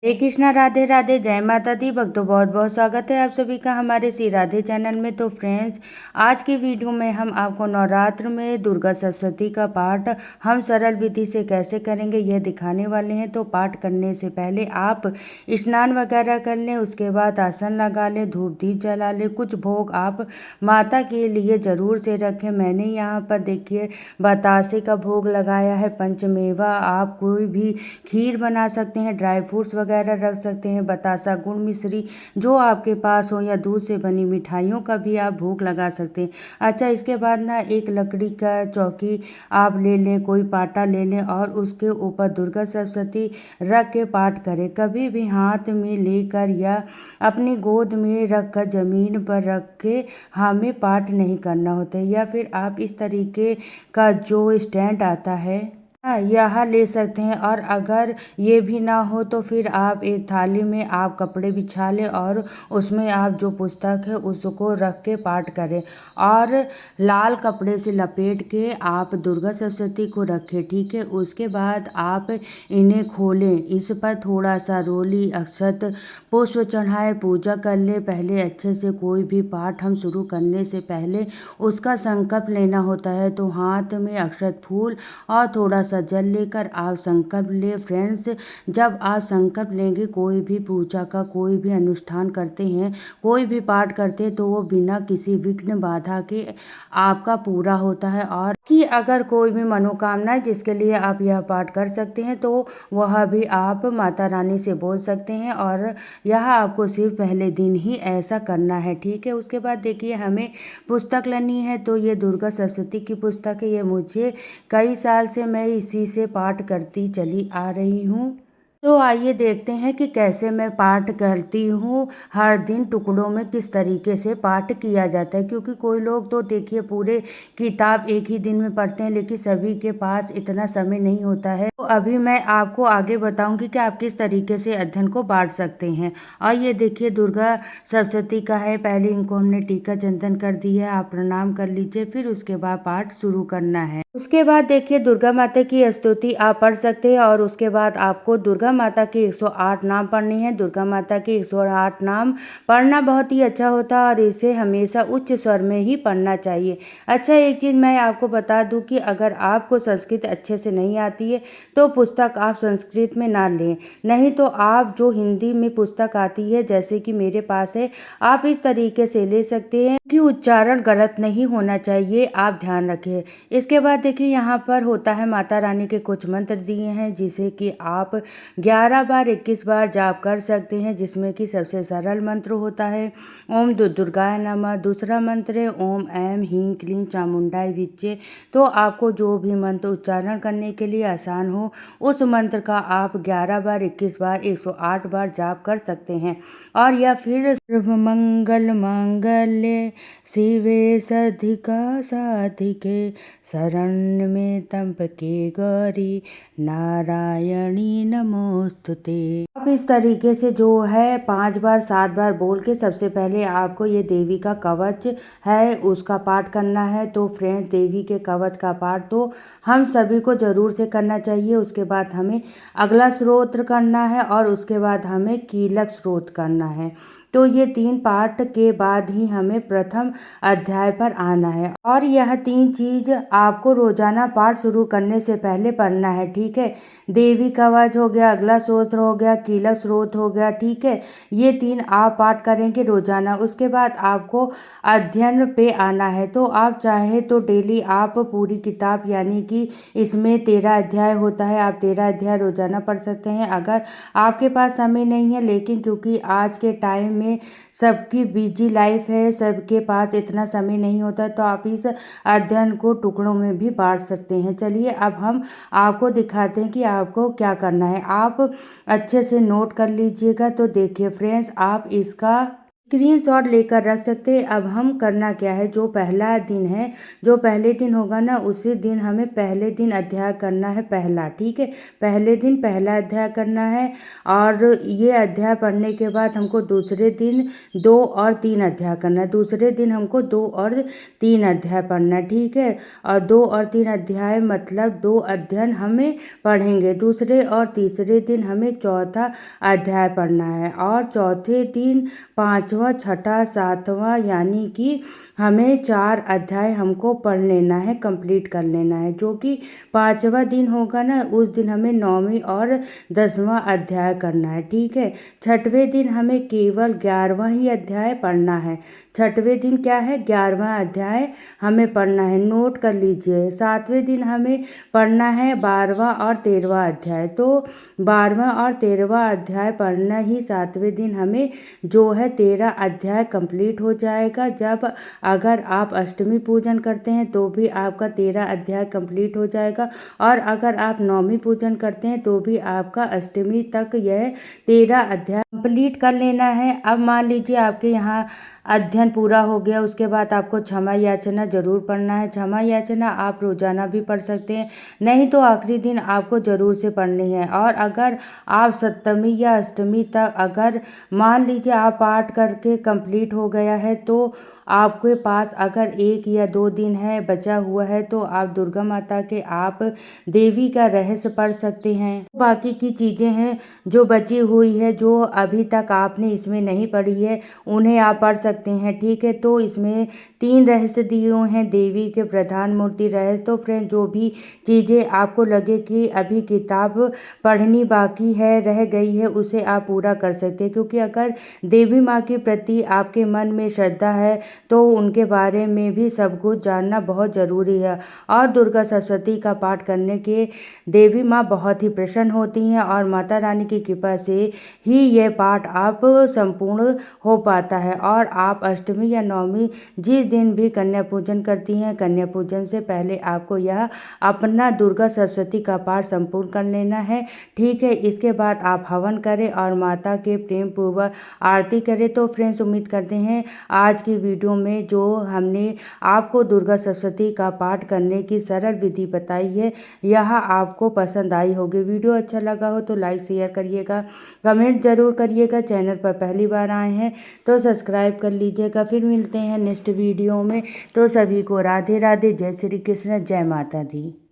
हरे कृष्णा, राधे राधे, जय माता दी। भक्तों, बहुत बहुत स्वागत है आप सभी का हमारे श्री राधे चैनल में। तो फ्रेंड्स, आज की वीडियो में हम आपको नवरात्र में दुर्गा सप्तशती का पाठ हम सरल विधि से कैसे करेंगे यह दिखाने वाले हैं। तो पाठ करने से पहले आप स्नान वगैरह कर लें, उसके बाद आसन लगा लें, धूप दीप जला लें। कुछ भोग आप माता के लिए ज़रूर से रखें। मैंने यहाँ पर देखिए बतासे का भोग लगाया है, पंचमेवा। आप कोई भी खीर बना सकते हैं, ड्राई फ्रूट्स वगैरह रख सकते हैं, बतासा, गुड़, मिश्री जो आपके पास हो, या दूध से बनी मिठाइयों का भी आप भोग लगा सकते हैं। अच्छा, इसके बाद ना एक लकड़ी का चौकी आप ले लें, कोई पाटा ले लें और उसके ऊपर दुर्गा सप्तशती रख के पाठ करें। कभी भी हाथ में लेकर या अपनी गोद में रख कर ज़मीन पर रख के हमें पाठ नहीं करना होता है। या फिर आप इस तरीके का जो स्टैंड आता है यह ले सकते हैं। और अगर ये भी ना हो तो फिर आप एक थाली में आप कपड़े बिछा लें और उसमें आप जो पुस्तक है उसको रख के पाठ करें और लाल कपड़े से लपेट के आप दुर्गा सप्तशती को रखें, ठीक है। उसके बाद आप इन्हें खोलें, इस पर थोड़ा सा रोली, अक्षत, पुष्प चढ़ाएं, पूजा कर ले। पहले अच्छे से कोई भी पाठ हम शुरू करने से पहले उसका संकल्प लेना होता है। तो हाथ में अक्षत, फूल और थोड़ा सा जल लेकर आप संकल्प ले। फ्रेंड्स, जब आप संकल्प लेंगे, कोई भी पूजा का कोई भी अनुष्ठान करते हैं, कोई भी पाठ करते हैं, तो वो बिना किसी विघ्न बाधा के आपका पूरा होता है। और कि अगर कोई भी मनोकामना है जिसके लिए आप यह पाठ कर सकते हैं, तो वह भी आप माता रानी से बोल सकते हैं। और यह आपको सिर्फ पहले दिन ही ऐसा करना है, ठीक है। उसके बाद देखिए हमें पुस्तक लेनी है। तो ये दुर्गा सप्तशती की पुस्तक है। ये मुझे कई साल से मैं इसी से पाठ करती चली आ रही हूँ। तो आइए देखते हैं कि कैसे मैं पाठ करती हूँ। हर दिन टुकड़ों में किस तरीके से पाठ किया जाता है, क्योंकि कोई लोग तो देखिए पूरे किताब एक ही दिन में पढ़ते हैं, लेकिन सभी के पास इतना समय नहीं होता है। तो अभी मैं आपको आगे बताऊंगी कि आप किस तरीके से अध्ययन को बांट सकते हैं। और ये देखिए दुर्गा सप्तशती का है। पहले इनको हमने टीका चंदन कर दी है, आप प्रणाम कर लीजिए, फिर उसके बाद पाठ शुरू करना है। उसके बाद देखिए दुर्गा माता की स्तुति आप पढ़ सकते हैं और उसके बाद आपको दुर्गा माता के 108 नाम पढ़ने हैं। दुर्गा माता के 108 नाम पढ़ना बहुत ही अच्छा होता है और इसे हमेशा उच्च स्वर में ही पढ़ना चाहिए। अच्छा, एक चीज़ मैं आपको बता दूं कि अगर आपको संस्कृत अच्छे से नहीं आती है तो पुस्तक आप संस्कृत में ना लें, नहीं तो आप जो हिंदी में पुस्तक आती है जैसे कि मेरे पास है, आप इस तरीके से ले सकते हैं कि उच्चारण गलत नहीं होना चाहिए, आप ध्यान रखें। इसके बाद देखिए यहाँ पर होता है माता रानी के कुछ मंत्र दिए हैं जिसे कि आप 11 बार 21 बार जाप कर सकते हैं, जिसमें कि सबसे सरल मंत्र होता है ओम दुर्गाय नमः। दूसरा मंत्र है ओम ऐं ह्रीं क्लीं चामुंडाय विच्चे। तो आपको जो भी मंत्र उच्चारण करने के लिए आसान हो उस मंत्र का आप 11 बार 21 बार 108 बार जाप कर सकते हैं। और या फिर सर्व मंगल मांगल्ये शिवे सर्धिका साधिके शरण में त्र्यंबके गौरी नारायणी नमोस्तुते। अब इस तरीके से जो है 5 बार 7 बार बोल के सबसे पहले आपको ये देवी का कवच है उसका पाठ करना है। तो फ्रेंड्स, देवी के कवच का पाठ तो हम सभी को ज़रूर से करना चाहिए। उसके बाद हमें अगला स्तोत्र करना है और उसके बाद हमें कीलक स्तोत्र करना है। तो ये 3 पाठ के बाद ही हमें प्रथम अध्याय पर आना है। और यह 3 चीज़ आपको रोजाना पाठ शुरू करने से पहले पढ़ना है, ठीक है। देवी कवच हो गया, अगला स्तोत्र हो गया, कीलक स्तोत्र हो गया, ठीक है। ये 3 आप पाठ करेंगे रोजाना। उसके बाद आपको अध्ययन पे आना है। तो आप चाहे तो डेली आप पूरी किताब, यानी कि इसमें 13 अध्याय होता है, आप 13 अध्याय रोजाना पढ़ सकते हैं। अगर आपके पास समय नहीं है, लेकिन क्योंकि आज के टाइम में सबकी बिजी लाइफ है, सबके पास इतना समय नहीं होता, तो आप इस अध्ययन को टुकड़ों में भी बांट सकते हैं। चलिए अब हम आपको दिखाते हैं कि आपको क्या करना है। आप अच्छे से नोट कर लीजिएगा। तो देखिए फ्रेंड्स, आप इसका स्क्रीनशॉट लेकर रख सकते हैं। अब हम करना क्या है, जो पहला दिन है, जो पहले दिन होगा ना, उसी दिन हमें पहले दिन अध्याय करना है पहला। ठीक है, पहले दिन पहला अध्याय करना है और ये अध्याय पढ़ने के बाद हमको दूसरे दिन 2 और 3 अध्याय करना है। दूसरे दिन हमको 2 और 3 अध्याय पढ़ना है। ठीक है, और 2 और 3 अध्याय मतलब 2 अध्ययन हमें पढ़ेंगे। दूसरे और तीसरे दिन हमें चौथा अध्याय पढ़ना है और चौथे दिन 5वां, छठा, 7वां, यानी कि हमें 4 अध्याय हमको पढ़ लेना है, कंप्लीट कर लेना है। जो कि 5वां दिन होगा ना, उस दिन हमें 9वीं और 10वां अध्याय करना है। ठीक है, छठवें दिन हमें केवल 11वां ही अध्याय पढ़ना है। छठवें दिन क्या है, 11वां अध्याय हमें पढ़ना है, नोट कर लीजिए। 7वें दिन हमें पढ़ना है 12वां और 13वां अध्याय। तो 12वां और 13वां अध्याय पढ़ना ही 7वें दिन हमें जो है 13 अध्याय कंप्लीट हो जाएगा। जब अगर आप अष्टमी पूजन करते हैं तो भी आपका 13 अध्याय कंप्लीट हो जाएगा और अगर आप नवमी पूजन करते हैं तो भी आपका अष्टमी तक यह 13 अध्याय कंप्लीट कर लेना है। अब मान लीजिए आपके यहाँ अध्ययन पूरा हो गया, उसके बाद आपको क्षमा याचना जरूर पढ़ना है। क्षमा याचना आप रोजाना भी पढ़ सकते हैं, नहीं तो आखिरी दिन आपको जरूर से पढ़नी है। और अगर आप सप्तमी या अष्टमी तक अगर मान लीजिए आप पाठ करके कंप्लीट हो गया है तो आपके पास अगर 1 या 2 दिन है बचा हुआ है तो आप दुर्गा माता के आप देवी का रहस्य पढ़ सकते हैं। बाकी की चीज़ें हैं जो बची हुई है, जो अभी तक आपने इसमें नहीं पढ़ी है, उन्हें आप पढ़ सकते हैं। ठीक है, तो इसमें 3 रहस्य दिए हुए हैं, देवी के प्रधान मूर्ति रहस्य। तो फ्रेंड, जो भी चीज़ें आपको लगे कि अभी किताब पढ़नी बाकी है, रह गई है, उसे आप पूरा कर सकते हैं। क्योंकि अगर देवी माँ के प्रति आपके मन में श्रद्धा है तो उनके बारे में भी सब कुछ जानना बहुत ज़रूरी है। और दुर्गा सप्तशती का पाठ करने के देवी माँ बहुत ही प्रसन्न होती हैं और माता रानी की कृपा से ही यह पाठ आप संपूर्ण हो पाता है। और आप अष्टमी या नवमी जिस दिन भी कन्या पूजन करती हैं, कन्या पूजन से पहले आपको यह अपना दुर्गा सप्तशती का पाठ संपूर्ण कर लेना है। ठीक है, इसके बाद आप हवन करें और माता के प्रेम पूर्वक आरती करें। तो फ्रेंड्स, उम्मीद करते हैं आज की वीडियो में जो हमने आपको दुर्गा सप्तशती का पाठ करने की सरल विधि बताई है, यह आपको पसंद आई होगी। वीडियो अच्छा लगा हो तो लाइक शेयर करिएगा, कमेंट जरूर करिएगा। चैनल पर पहली बार आए हैं तो सब्सक्राइब कर लीजिएगा। फिर मिलते हैं नेक्स्ट वीडियो में। तो सभी को राधे राधे, जय श्री कृष्ण, जय माता दी।